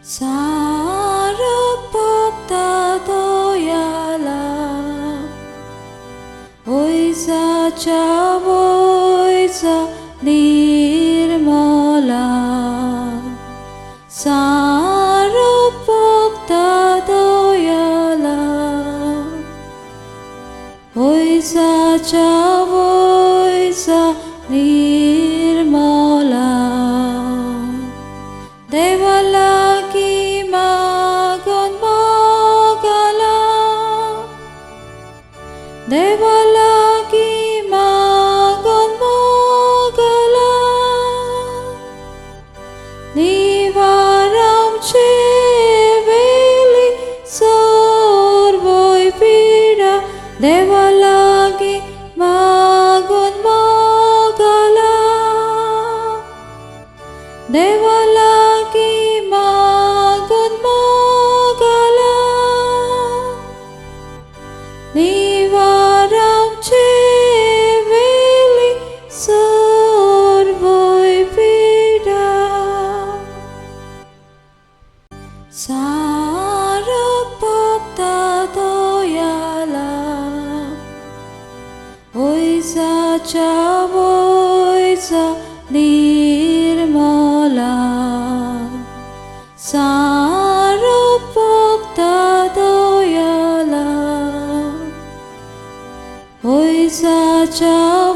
Sarupukta doyala, oisa chavoisa nirmala. Sarupukta doyala, oisa chavoisa nirmala. Devalagi magon mogala, Devalagi magon mogala, Nivaram cheveli sorvoi pida, Devalagi magon mogala, Devalagi magon mogala, Nivaram cheveli sorvoi pida. Sarupukta doyala, oisa chavoisa nirmala. Sarupukta doyala, oisa chavoisa